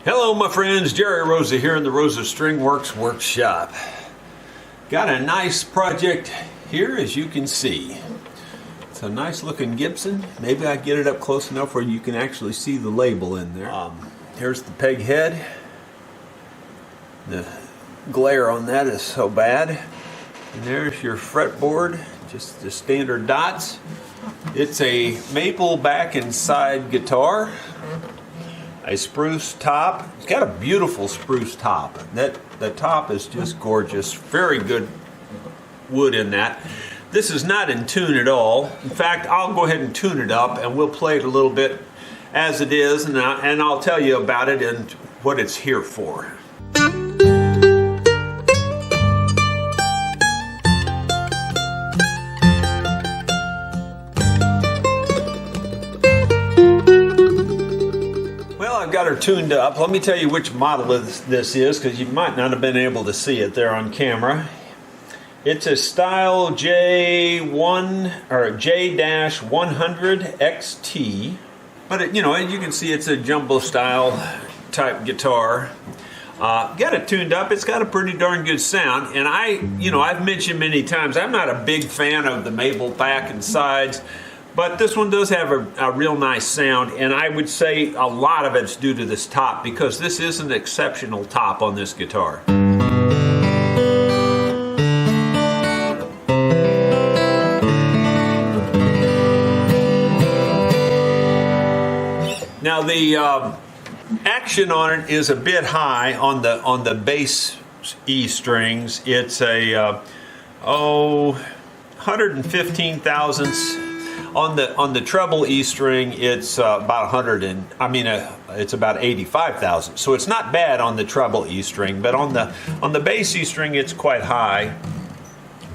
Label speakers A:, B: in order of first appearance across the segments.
A: Hello my friends, Jerry Rosa here in the Rosa String Works workshop. Got a nice project here, as you can see. It's a nice looking Gibson. Maybe I get it up close enough where you can actually see the label in there. Here's the peg head. The glare on that is so bad. And there's your fretboard, just the standard dots. It's a maple back and side guitar. A spruce top. It's got a beautiful spruce top. The top is just gorgeous. Very good wood in that. This is not in tune at all. In fact, I'll go ahead and tune it up and we'll play it a little bit as it is, and I'll tell you about it and what it's here for. I've got her tuned up. Let me tell you which model this is, because you might not have been able to see it there on camera. It's a Style J1 or J-100 XT, but as you can see, it's a jumbo style type guitar. Got it tuned up. It's got a pretty darn good sound, and I've mentioned many times I'm not a big fan of the maple back and sides. But this one does have a real nice sound, and I would say a lot of it's due to this top, because this is an exceptional top on this guitar. Now the action on it is a bit high on the bass E strings. It's a 115 thousandths. On the treble E string, it's about it's about 85,000. So it's not bad on the treble E string, but on the bass E string, it's quite high.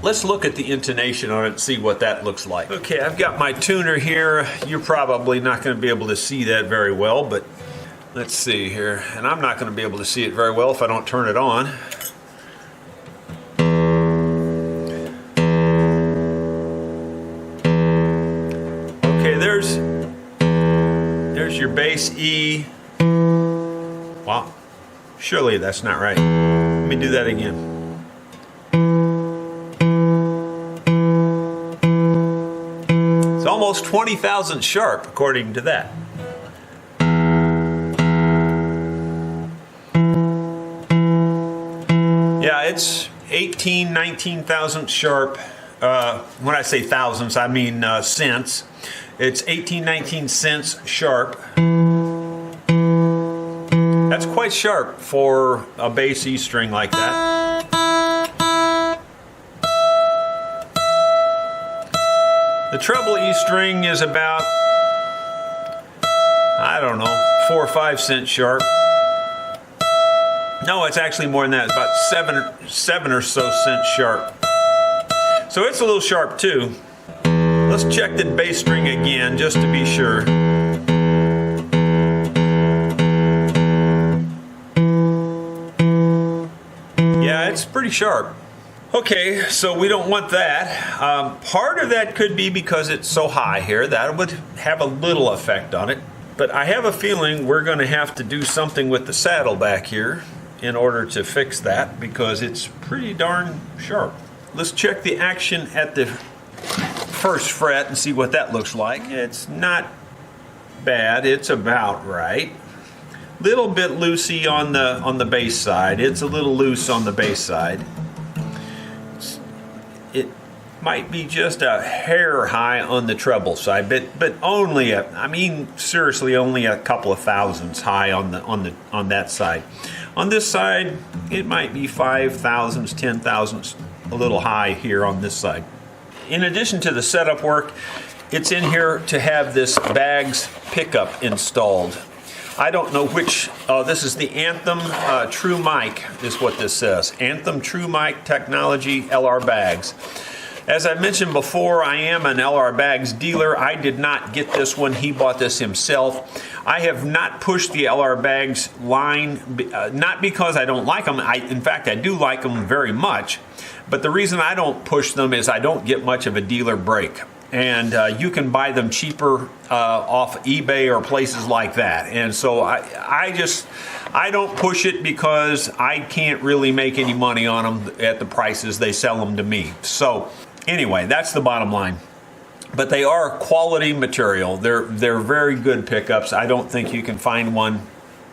A: Let's look at the intonation on it and see what that looks like. Okay, I've got my tuner here. You're probably not going to be able to see that very well, but let's see here. And I'm not going to be able to see it very well if I don't turn it on. There's your bass E. Wow, surely that's not right. Let me do that again. It's almost 20,000 sharp, according to that. Yeah, it's 18, 19,000 sharp. When I say thousands, I mean cents. It's 18, 19 cents sharp. That's quite sharp for a bass E string like that. The treble E string is about, I don't know, 4 or 5 cents sharp. No, it's actually more than that. It's about 7 or so cents sharp. So it's a little sharp too. Let's check the bass string again, just to be sure. Yeah, it's pretty sharp. Okay, so we don't want that. Part of that could be because it's so high here. That would have a little effect on it. But I have a feeling we're going to have to do something with the saddle back here in order to fix that, because it's pretty darn sharp. Let's check the action at the first fret and see what that looks like. It's not bad. It's about right. Little bit loosey on the bass side. It's a little loose on the bass side. It might be just a hair high on the treble side, but only seriously only a couple of thousandths high on that side. On this side, it might be 5 thousandths, 10 thousandths, a little high here on this side. In addition to the setup work, it's in here to have this Bags pickup installed. I don't know which, this is the Anthem True Mic is what this says. Anthem True Mic Technology LR Bags. As I mentioned before, I am an LR Bags dealer. I did not get this one. He bought this himself. I have not pushed the LR Bags line, not because I don't like them. In fact, I do like them very much. But the reason I don't push them is I don't get much of a dealer break. and you can buy them cheaper off eBay or places like that. And so I don't push it because I can't really make any money on them at the prices they sell them to me. So anyway, that's the bottom line. But they are quality material. They're very good pickups. I don't think you can find one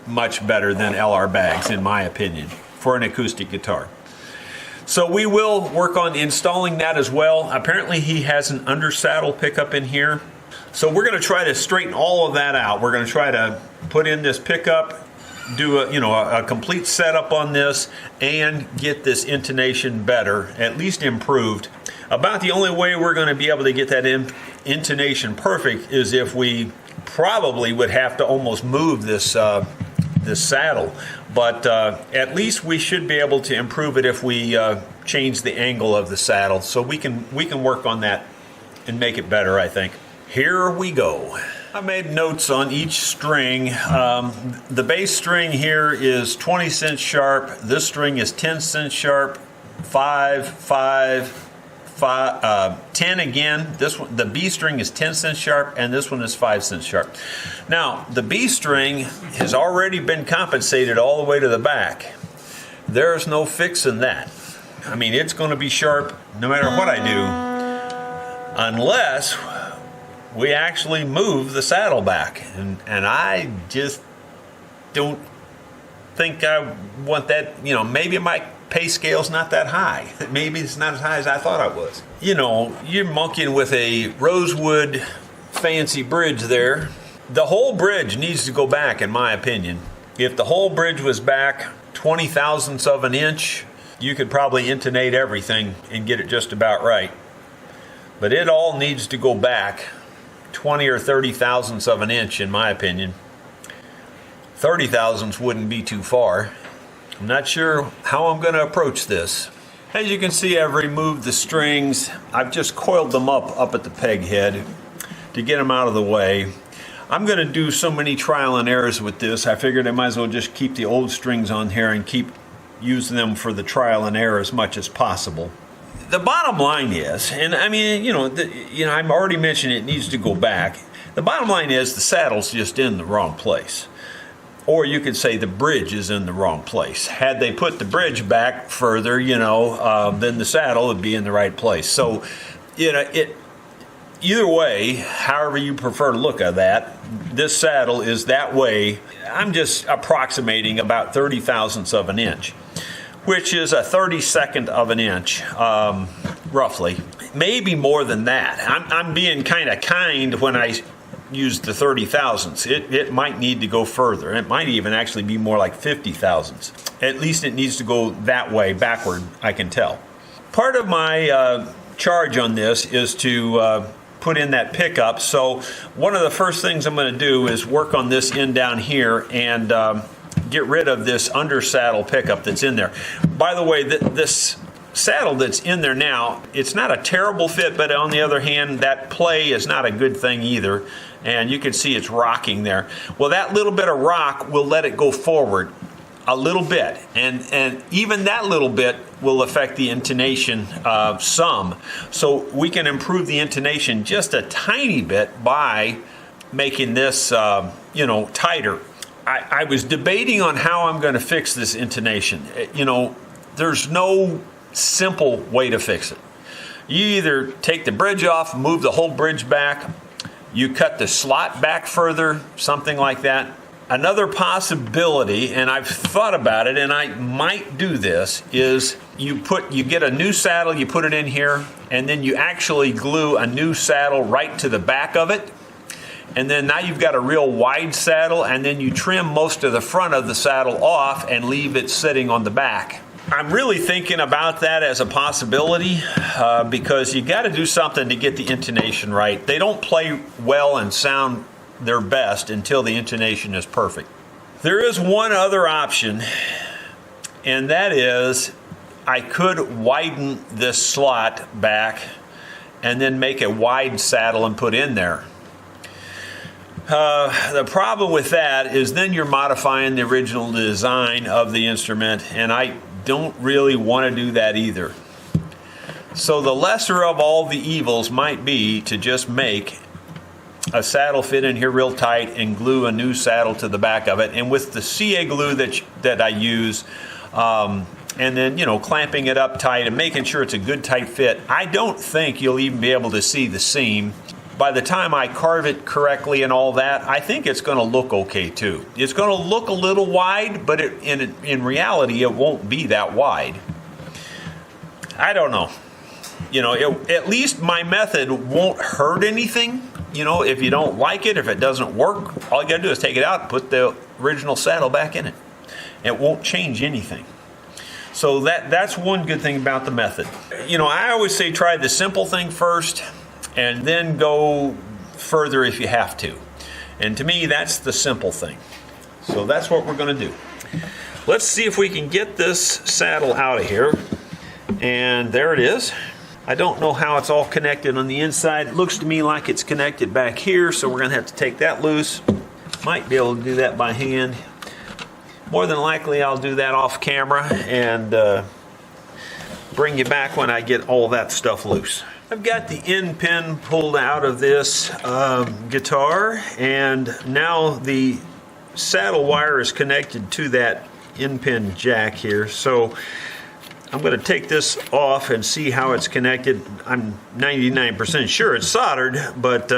A: much better than LR Baggs, in my opinion, for an acoustic guitar. So we will work on installing that as well. Apparently he has an under saddle pickup in here. So we're going to try to straighten all of that out. We're going to try to put in this pickup, do a complete setup on this, and get this intonation better, at least improved. About the only way we're going to be able to get that intonation perfect is if we probably would have to almost move this saddle. But at least we should be able to improve it if we change the angle of the saddle. So we can work on that and make it better, I think. Here we go. I made notes on each string. The bass string here is 20 cents sharp. This string is 10 cents sharp. 5, 5, 10 again. This one, the B string is 10 cents sharp, and this one is 5 cents sharp. Now, the B string has already been compensated all the way to the back. There's no fixing that. I mean, it's going to be sharp no matter what I do, unless we actually move the saddle back. And I just don't think I want that. Maybe my pay scale's not that high. Maybe it's not as high as I thought it was. You're monkeying with a rosewood fancy bridge there. The whole bridge needs to go back, in my opinion. If the whole bridge was back 20 thousandths of an inch, you could probably intonate everything and get it just about right. But it all needs to go back 20 or 30 thousandths of an inch, in my opinion. 30 thousandths wouldn't be too far. I'm not sure how I'm going to approach this. As you can see, I've removed the strings. I've just coiled them up at the peg head to get them out of the way. I'm going to do so many trial and errors with this. I figured I might as well just keep the old strings on here and keep using them for the trial and error as much as possible. The bottom line is, and I mean, I've already mentioned it needs to go back. The bottom line is the saddle's just in the wrong place. Or you could say the bridge is in the wrong place. Had they put the bridge back further, then the saddle would be in the right place. So, either way, however you prefer to look at that, this saddle is that way. I'm just approximating about 30 thousandths of an inch, which is a 32nd of an inch, roughly. Maybe more than that. I'm being kind of kind when I use the 30 thousandths. It might need to go further. It might even actually be more like 50 thousandths. At least it needs to go that way, backward, I can tell. Part of my charge on this is to put in that pickup. So one of the first things I'm going to do is work on this end down here and get rid of this under saddle pickup that's in there. By the way, this saddle that's in there now, it's not a terrible fit, but on the other hand, that play is not a good thing either. And you can see it's rocking there. Well, that little bit of rock will let it go forward a little bit. And even that little bit will affect the intonation some. So we can improve the intonation just a tiny bit by making this, tighter. I was debating on how I'm going to fix this intonation. There's no simple way to fix it. You either take the bridge off, move the whole bridge back, you cut the slot back further, something like that. Another possibility, and I've thought about it, and I might do this, is you get a new saddle, you put it in here, and then you actually glue a new saddle right to the back of it. And then now you've got a real wide saddle, and then you trim most of the front of the saddle off and leave it sitting on the back. I'm really thinking about that as a possibility because you got to do something to get the intonation right. They don't play well and sound their best until the intonation is perfect. There is one other option, and that is I could widen this slot back and then make a wide saddle and put in there. The problem with that is then you're modifying the original design of the instrument, and I don't really want to do that either. So the lesser of all the evils might be to just make a saddle fit in here real tight and glue a new saddle to the back of it. And with the CA glue that I use, and then, you know, clamping it up tight and making sure it's a good tight fit, I don't think you'll even be able to see the seam. By the time I carve it correctly and all that, I think it's going to look okay too. It's going to look a little wide, but in reality, it won't be that wide. I don't know. You know, at least my method won't hurt anything. You know, if you don't like it, if it doesn't work, all you got to do is take it out and put the original saddle back in it. It won't change anything. So that's one good thing about the method. You know, I always say try the simple thing first and then go further if you have to. And to me, that's the simple thing. So that's what we're going to do. Let's see if we can get this saddle out of here. And there it is. I don't know how it's all connected on the inside. It looks to me like it's connected back here, so we're going to have to take that loose. Might be able to do that by hand. More than likely, I'll do that off camera and bring you back when I get all that stuff loose. I've got the end pin pulled out of this guitar, and now the saddle wire is connected to that end pin jack here. So I'm going to take this off and see how it's connected. I'm 99% sure it's soldered, but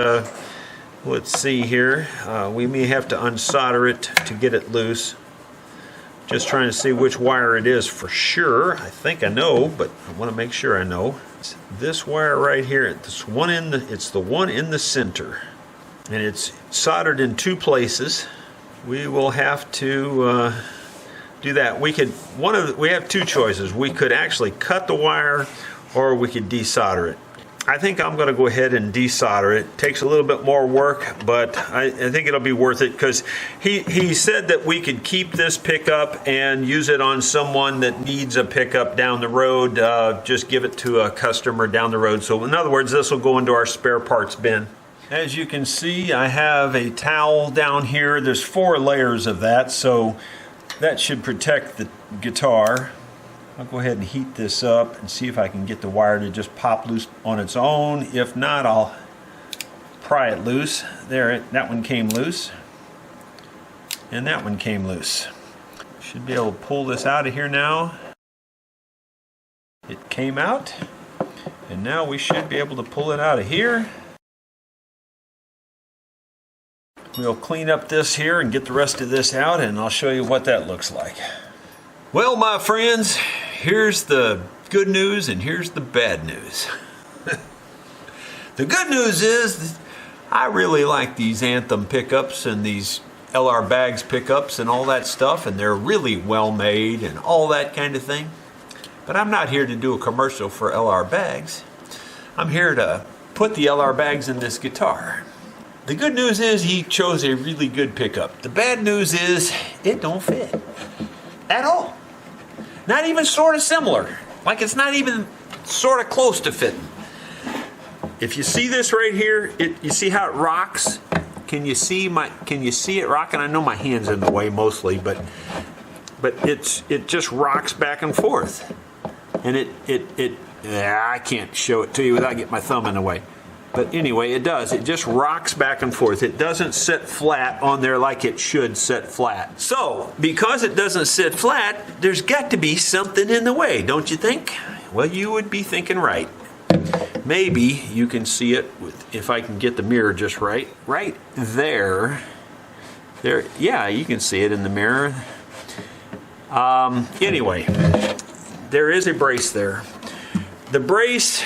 A: let's see here. We may have to unsolder it to get it loose. Just trying to see which wire it is for sure. I think I know, but I want to make sure I know. It's this wire right here. It's the one in the center, and it's soldered in two places. We will have to do that. We have two choices. We could actually cut the wire, or we could desolder it. I think I'm going to go ahead and desolder it. It takes a little bit more work, but I think it'll be worth it, because he said that we could keep this pickup and use it on someone that needs a pickup down the road. Just give it to a customer down the road. So in other words, this will go into our spare parts bin. As you can see, I have a towel down here. There's 4 layers of that, so that should protect the guitar. I'll go ahead and heat this up and see if I can get the wire to just pop loose on its own. If not, I'll pry it loose. That one came loose. And that one came loose. Should be able to pull this out of here now. It came out. And now we should be able to pull it out of here. We'll clean up this here and get the rest of this out, and I'll show you what that looks like. Well, my friends, here's the good news and here's the bad news. The good news is I really like these Anthem pickups and these LR Bags pickups and all that stuff, and they're really well made and all that kind of thing. But I'm not here to do a commercial for LR Bags. I'm here to put the LR Bags in this guitar. The good news is he chose a really good pickup. The bad news is it don't fit at all. Not even sort of similar. Like it's not even sort of close to fitting. If you see this right here, you see how it rocks? Can you see it rocking? I know my hand's in the way mostly, but it just rocks back and forth. And I can't show it to you without getting my thumb in the way. But anyway, it does. It just rocks back and forth. It doesn't sit flat on there like it should sit flat. So, because it doesn't sit flat, there's got to be something in the way, don't you think? Well, you would be thinking right. Maybe you can see it if I can get the mirror just right. Right there. There. Yeah, you can see it in the mirror. Anyway, there is a brace there. The brace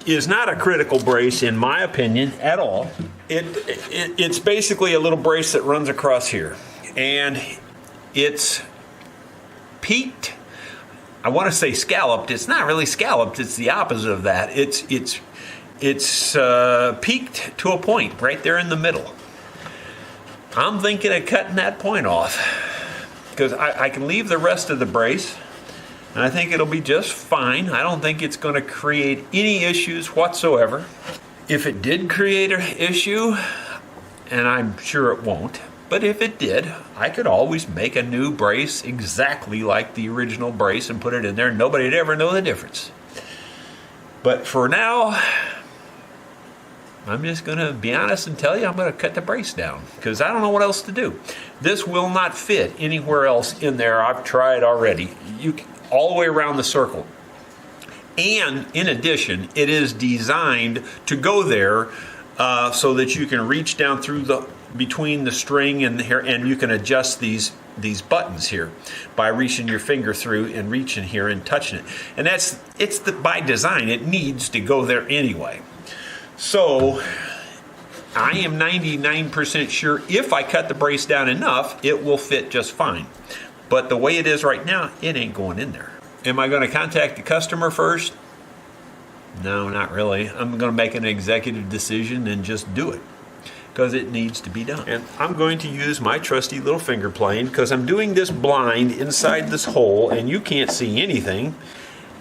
A: is not a critical brace in my opinion at all. It's basically a little brace that runs across here, and it's peaked. I want to say scalloped. It's not really scalloped. It's the opposite of that. It's peaked to a point right there in the middle. I'm thinking of cutting that point off, because I can leave the rest of the brace. And I think it'll be just fine. I don't think it's going to create any issues whatsoever. If it did create an issue, and I'm sure it won't, but if it did, I could always make a new brace exactly like the original brace and put it in there, and nobody'd ever know the difference. But for now, I'm just going to be honest and tell you I'm going to cut the brace down because I don't know what else to do. This will not fit anywhere else in there. I've tried already. All the way around the circle. And in addition, it is designed to go there so that you can reach down through between the string and the hair, and you can adjust these buttons here by reaching your finger through and reaching here and touching it. And by design. It needs to go there anyway. So I am 99% sure if I cut the brace down enough, it will fit just fine. But the way it is right now, it ain't going in there. Am I going to contact the customer first? No, not really. I'm going to make an executive decision and just do it because it needs to be done. And I'm going to use my trusty little finger plane because I'm doing this blind inside this hole and you can't see anything.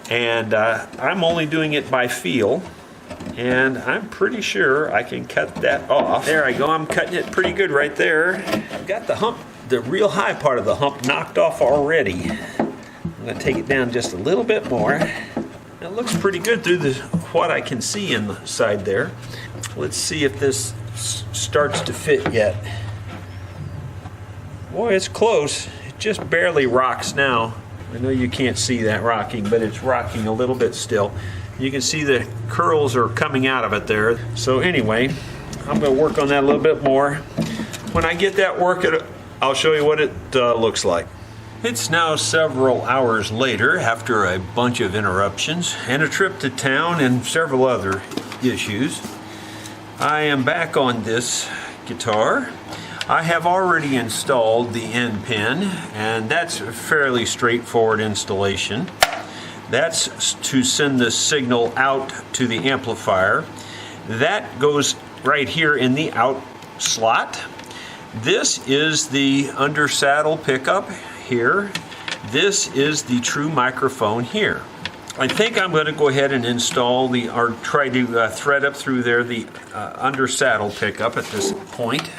A: And I'm only doing it by feel. And I'm pretty sure I can cut that off. There I go. I'm cutting it pretty good right there. I've got the hump, the real high part of the hump knocked off already. I'm going to take it down just a little bit more. It looks pretty good through what I can see in the side there. Let's see if this starts to fit yet. Boy, it's close. It just barely rocks now. I know you can't see that rocking, but it's rocking a little bit still. You can see the curls are coming out of it there. So anyway, I'm going to work on that a little bit more. When I get that working, I'll show you what it looks like. It's now several hours later after a bunch of interruptions and a trip to town and several other issues. I am back on this guitar. I have already installed the end pin, and that's a fairly straightforward installation. That's to send the signal out to the amplifier. That goes right here in the out slot. This is the under saddle pickup here. This is the true microphone here. I think I'm going to go ahead and install or try to thread up through there the under saddle pickup at this point.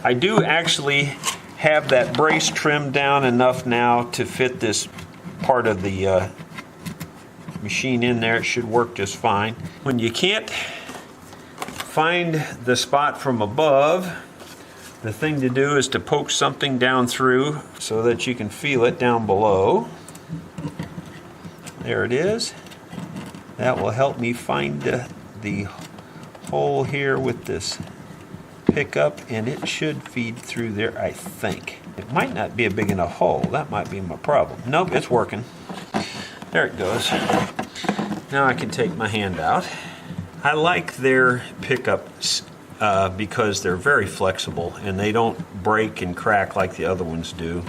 A: I do actually have that brace trimmed down enough now to fit this part of the machine in there. It should work just fine. When you can't find the spot from above, the thing to do is to poke something down through so that you can feel it down below. There it is. That will help me find the hole here with this pickup, and it should feed through there, I think. It might not be a big enough hole. That might be my problem. Nope, it's working. There it goes. Now I can take my hand out. I like their pickups because they're very flexible and they don't break and crack like the other ones do.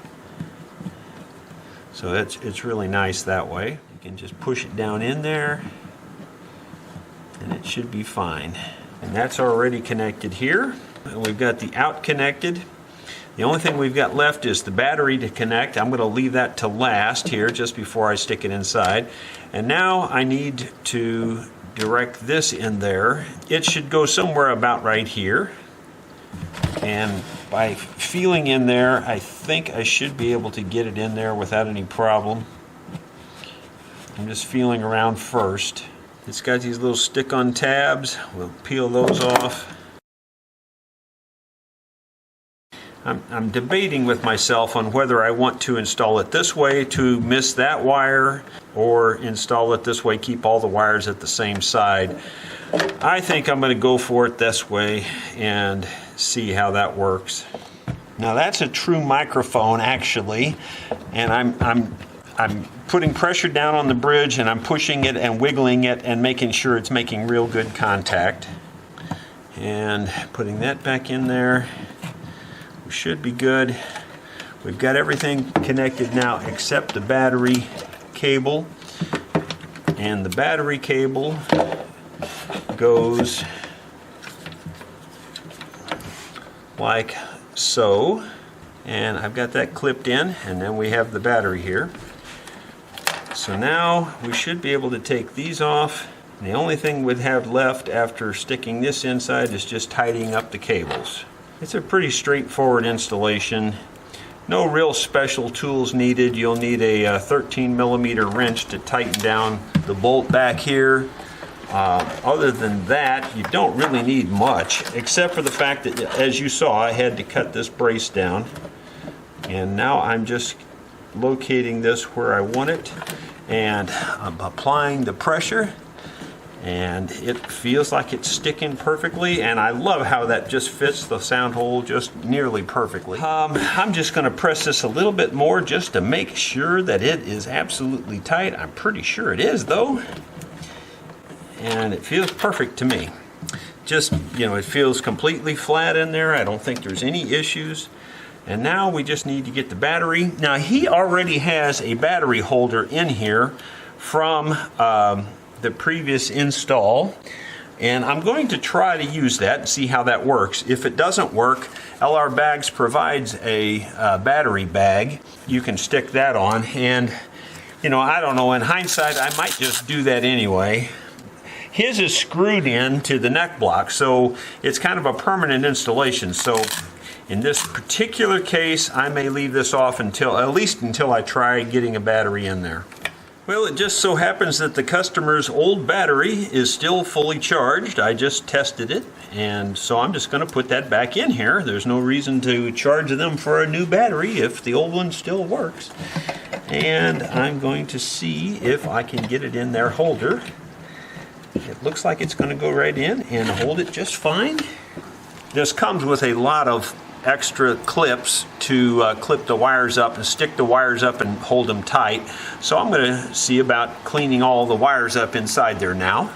A: So it's really nice that way. You can just push it down in there and it should be fine. And that's already connected here. And we've got the out connected. The only thing we've got left is the battery to connect. I'm going to leave that to last here just before I stick it inside. And now I need to direct this in there. It should go somewhere about right here. And by feeling in there, I think I should be able to get it in there without any problem. I'm just feeling around first. It's got these little stick-on tabs. We'll peel those off. I'm debating with myself on whether I want to install it this way to miss that wire or install it this way, keep all the wires at the same side. I think I'm going to go for it this way and see how that works. Now that's a true microphone actually, and I'm putting pressure down on the bridge and I'm pushing it and wiggling it and making sure it's making real good contact. And putting that back in there. We should be good. We've got everything connected now except the battery cable. And the battery cable goes like so. And I've got that clipped in, and then we have the battery here. So now we should be able to take these off. And the only thing we'd have left after sticking this inside is just tidying up the cables. It's a pretty straightforward installation. No real special tools needed. You'll need a 13mm wrench to tighten down the bolt back here. Other than that, you don't really need much, except for the fact that, as you saw, I had to cut this brace down. And now I'm just locating this where I want it, and I'm applying the pressure, and it feels like it's sticking perfectly, and I love how that just fits the sound hole just nearly perfectly. I'm just going to press this a little bit more just to make sure that it is absolutely tight. I'm pretty sure it is, though, and it feels perfect to me. Just, you know, it feels completely flat in there. I don't think there's any issues. And now we just need to get the battery. Now he already has a battery holder in here from the previous install, and I'm going to try to use that and see how that works. If it doesn't work, LR Bags provides a battery bag. You can stick that on, and you know, I don't know, in hindsight I might just do that anyway. His is screwed in to the neck block, so it's kind of a permanent installation. So in this particular case, I may leave this off at least until I try getting a battery in there. Well, it just so happens that the customer's old battery is still fully charged. I just tested it, and so I'm just going to put that back in here. There's no reason to charge them for a new battery if the old one still works. And I'm going to see if I can get it in their holder. It looks like it's going to go right in and hold it just fine. This comes with a lot of extra clips to clip the wires up and stick the wires up and hold them tight. So I'm going to see about cleaning all the wires up inside there now.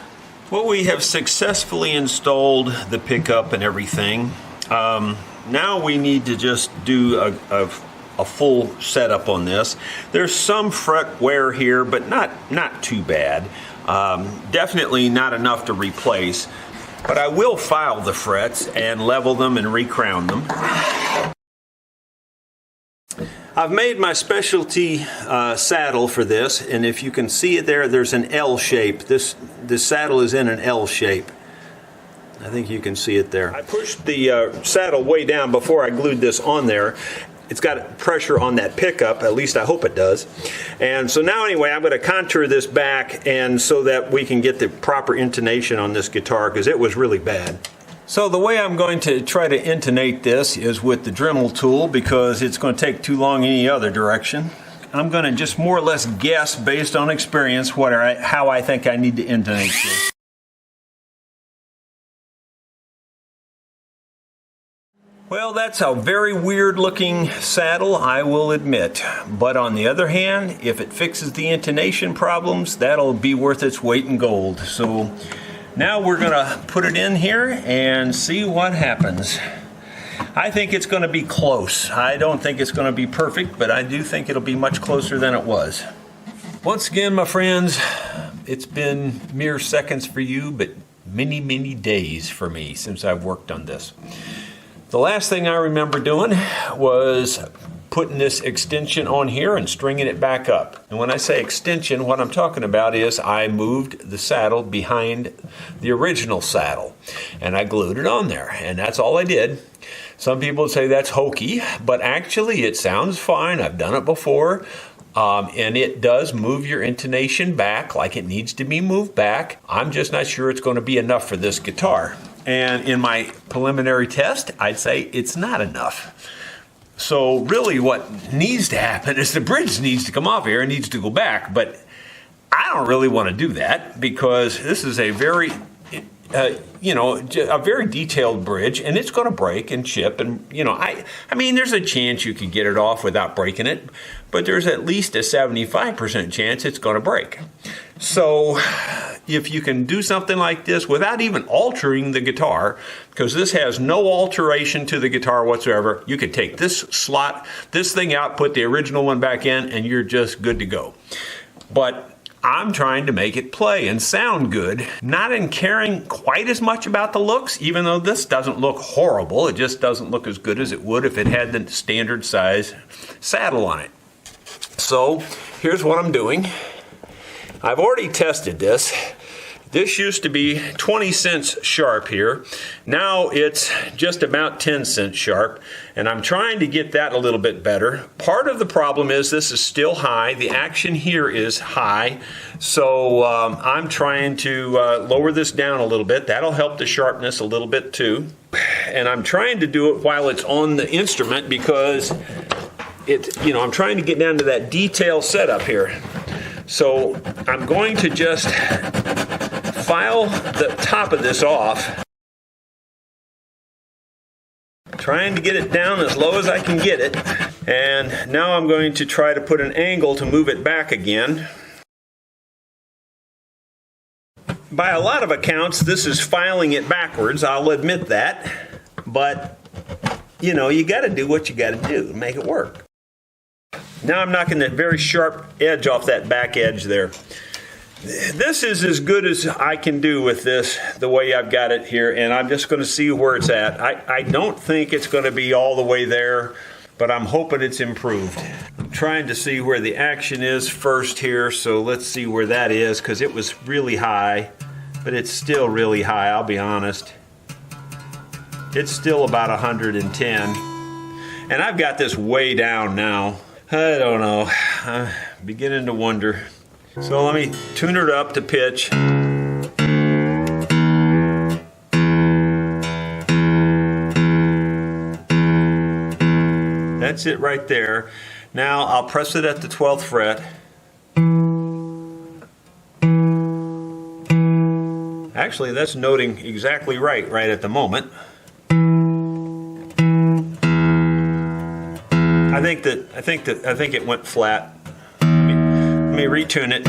A: Well, we have successfully installed the pickup and everything. Now we need to just do a full setup on this. There's some fret wear here, but not too bad. Definitely not enough to replace. But I will file the frets and level them and recrown them. I've made my specialty saddle for this, and if you can see it there, there's an L shape. This saddle is in an L shape. I think you can see it there. I pushed the saddle way down before I glued this on there. It's got pressure on that pickup, at least I hope it does. And so now anyway, I'm going to contour this back, and so that we can get the proper intonation on this guitar, because it was really bad. So the way I'm going to try to intonate this is with the Dremel tool, because it's going to take too long any other direction. I'm going to just more or less guess based on experience how I think I need to intonate this. Well, that's a very weird looking saddle, I will admit. But on the other hand, if it fixes the intonation problems, that'll be worth its weight in gold. So now we're going to put it in here and see what happens. I think it's going to be close. I don't think it's going to be perfect, but I do think it'll be much closer than it was. Once again, my friends, it's been mere seconds for you, but many, many days for me since I've worked on this. The last thing I remember doing was putting this extension on here and stringing it back up. And when I say extension, what I'm talking about is I moved the saddle behind the original saddle and I glued it on there, and that's all I did. Some people say that's hokey, but actually it sounds fine. I've done it before. And it does move your intonation back like it needs to be moved back. I'm just not sure it's going to be enough for this guitar. And in my preliminary test, I'd say it's not enough. So really what needs to happen is the bridge needs to come off here and needs to go back. But I don't really want to do that, because this is a very, a very detailed bridge, and it's going to break and chip. And, I mean, there's a chance you can get it off without breaking it, but there's at least a 75% chance it's going to break. So if you can do something like this without even altering the guitar, because this has no alteration to the guitar whatsoever, you could take this slot, this thing out, put the original one back in, and you're just good to go. But I'm trying to make it play and sound good, not in caring quite as much about the looks, even though this doesn't look horrible. It just doesn't look as good as it would if it had the standard size saddle on it. So here's what I'm doing. I've already tested this. This used to be 20 cents sharp here. Now it's just about 10 cents sharp, and I'm trying to get that a little bit better. Part of the problem is this is still high. The action here is high, so I'm trying to lower this down a little bit. That'll help the sharpness a little bit too. And I'm trying to do it while it's on the instrument because I'm trying to get down to that detail setup here. So I'm going to just file the top of this off, trying to get it down as low as I can get it, and now I'm going to try to put an angle to move it back again. By a lot of accounts, this is filing it backwards, I'll admit that, but you got to do what you got to do to make it work. Now I'm knocking that very sharp edge off that back edge there. This is as good as I can do with this, the way I've got it here, and I'm just going to see where it's at. I don't think it's going to be all the way there, but I'm hoping it's improved. I'm trying to see where the action is first here, so let's see where that is, because it was really high, but it's still really high, I'll be honest. It's still about 110, and I've got this way down now. I don't know, I'm beginning to wonder. So let me tune it up to pitch. That's it right there. Now I'll press it at the 12th fret. Actually, that's noting exactly right at the moment. I think it went flat. Let me retune it.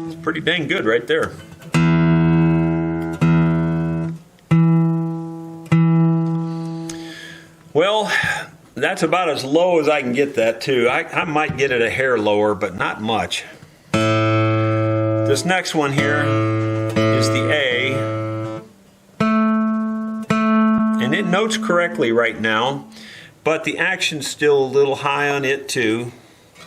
A: It's pretty dang good right there. Well, that's about as low as I can get that too. I might get it a hair lower, but not much. This next one here is the A, and it notes correctly right now, but the action's still a little high on it too.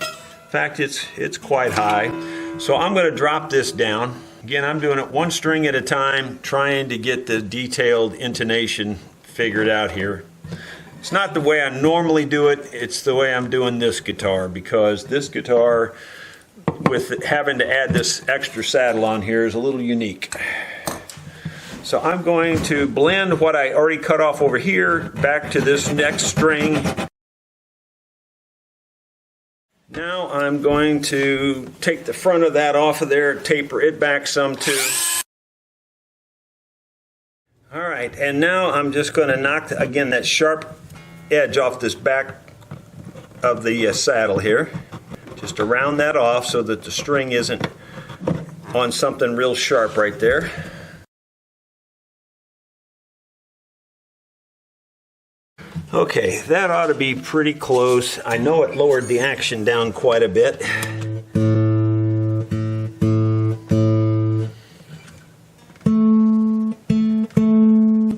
A: In fact, it's quite high. So I'm going to drop this down. Again, I'm doing it one string at a time, trying to get the detailed intonation figured out here. It's not the way I normally do it, it's the way I'm doing this guitar, because this guitar, with having to add this extra saddle on here, is a little unique. So I'm going to blend what I already cut off over here back to this next string. Now I'm going to take the front of that off of there, taper it back some too. Alright, and now I'm just going to knock, again, that sharp edge off this back of the saddle here. Just to round that off so that the string isn't on something real sharp right there. Okay, that ought to be pretty close. I know it lowered the action down quite a bit.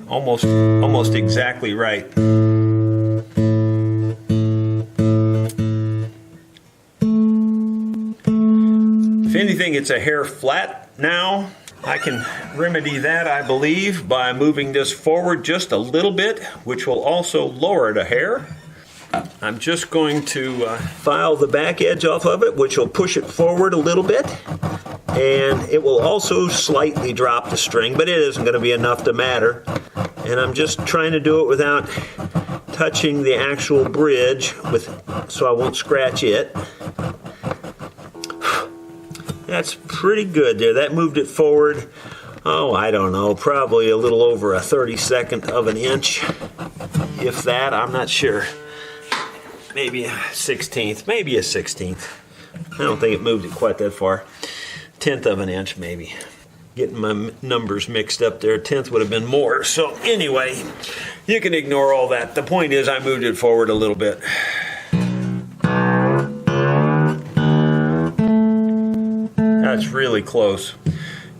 A: Almost exactly right. If anything, it's a hair flat now. I can remedy that, I believe, by moving this forward just a little bit, which will also lower it a hair. I'm just going to file the back edge off of it, which will push it forward a little bit. And it will also slightly drop the string, but it isn't going to be enough to matter. And I'm just trying to do it without touching the actual bridge, so I won't scratch it. That's pretty good there. That moved it forward, oh, I don't know, probably a little over a 32nd of an inch. If that, I'm not sure. Maybe a 16th, maybe a 16th. I don't think it moved it quite that far. 1/10 of an inch, maybe. Getting my numbers mixed up there. 1/10 would have been more. So anyway, you can ignore all that. The point is I moved it forward a little bit. That's really close.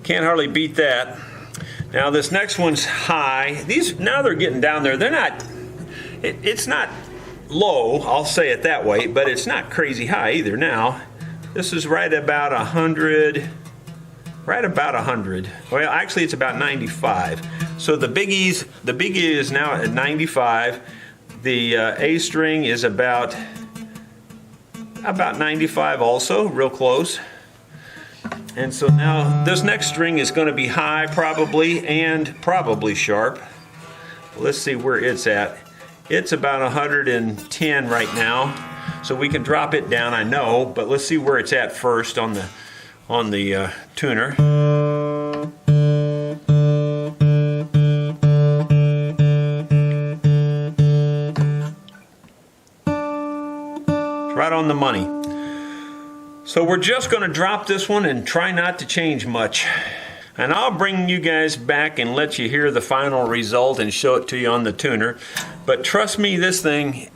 A: Can't hardly beat that. Now this next one's high. These, now they're getting down there. They're not, it's not low, I'll say it that way, but it's not crazy high either now. This is right about 100, right about 100. Well, actually it's about 95. So the Big E is now at 95. The A string is about 95 also, real close. And so now this next string is going to be high probably, and probably sharp. Let's see where it's at. It's about 110 right now, so we can drop it down, I know, but let's see where it's at first on the tuner. It's right on the money. So we're just going to drop this one and try not to change much. And I'll bring you guys back and let you hear the final result and show it to you on the tuner. But trust me, this thing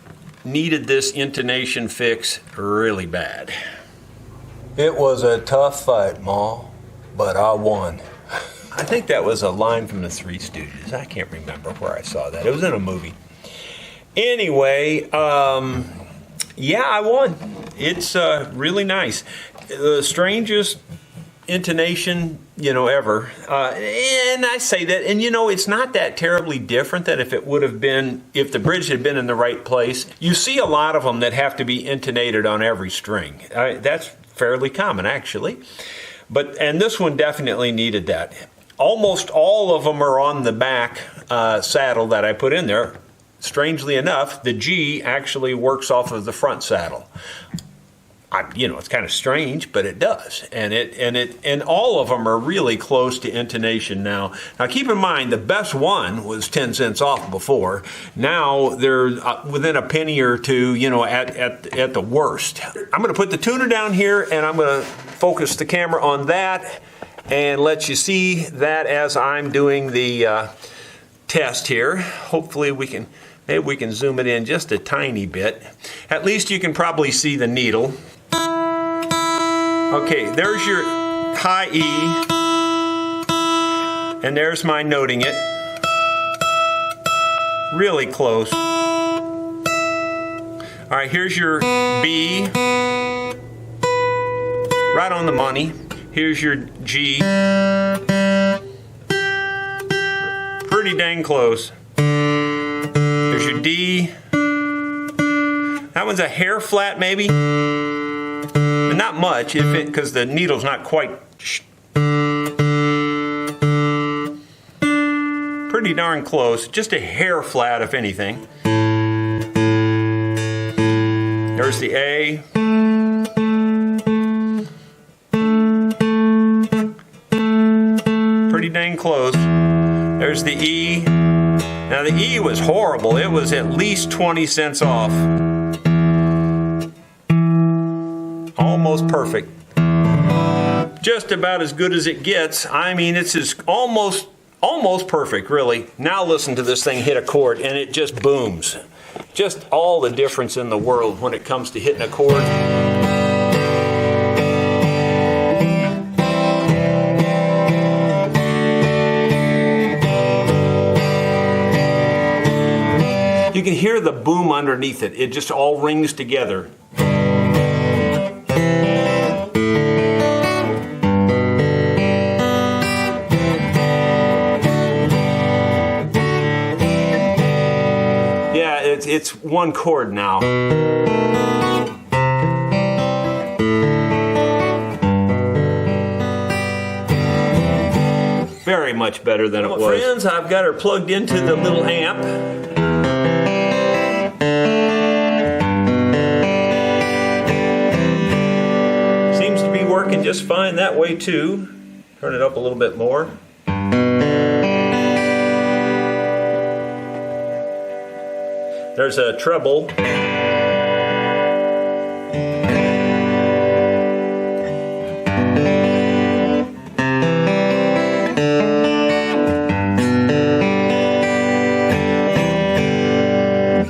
A: needed this intonation fix really bad.
B: It was a tough fight, Ma, but I won.
A: I think that was a line from the Three Stooges. I can't remember where I saw that. It was in a movie. Anyway, yeah, I won. It's really nice. The strangest intonation, ever. And I say that, and it's not that terribly different than if it would have been, if the bridge had been in the right place. You see a lot of them that have to be intonated on every string. That's fairly common, actually. And this one definitely needed that. Almost all of them are on the back saddle that I put in there. Strangely enough, the G actually works off of the front saddle. It's kind of strange, but it does, and all of them are really close to intonation now. Now, keep in mind, the best one was 10 cents off before. Now they're within a penny or two, at the worst. I'm going to put the tuner down here, and I'm going to focus the camera on that, and let you see that as I'm doing the test here. Hopefully, maybe we can zoom it in just a tiny bit. At least you can probably see the needle. Okay, there's your high E, and there's my noting it. Really close. All right, here's your B, right on the money. Here's your G, pretty dang close. There's your D. That one's a hair flat maybe. Not much, because the needle's not quite. Pretty darn close, just a hair flat, if anything. There's the A. Pretty dang close. There's the E. Now the E was horrible. It was at least 20 cents off. Almost perfect. Just about as good as it gets. I mean, it's almost perfect, really. Now listen to this thing hit a chord, and it just booms. Just all the difference in the world when it comes to hitting a chord. You can hear the boom underneath it. It just all rings together. It's one chord now. Very much better than it was. Friends, I've got her plugged into the little amp. Seems to be working just fine that way too. Turn it up a little bit more. There's a treble.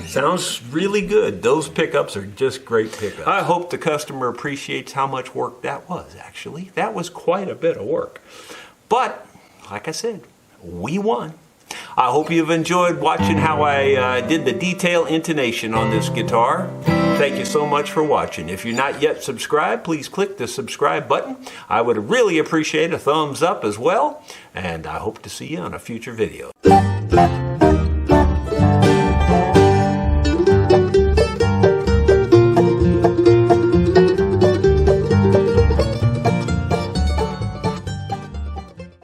A: Sounds really good. Those pickups are just great pickups. I hope the customer appreciates how much work that was, actually. That was quite a bit of work. But, like I said, we won. I hope you've enjoyed watching how I did the detail intonation on this guitar. Thank you so much for watching. If you're not yet subscribed, please click the subscribe button. I would really appreciate a thumbs up as well, and I hope to see you on a future video.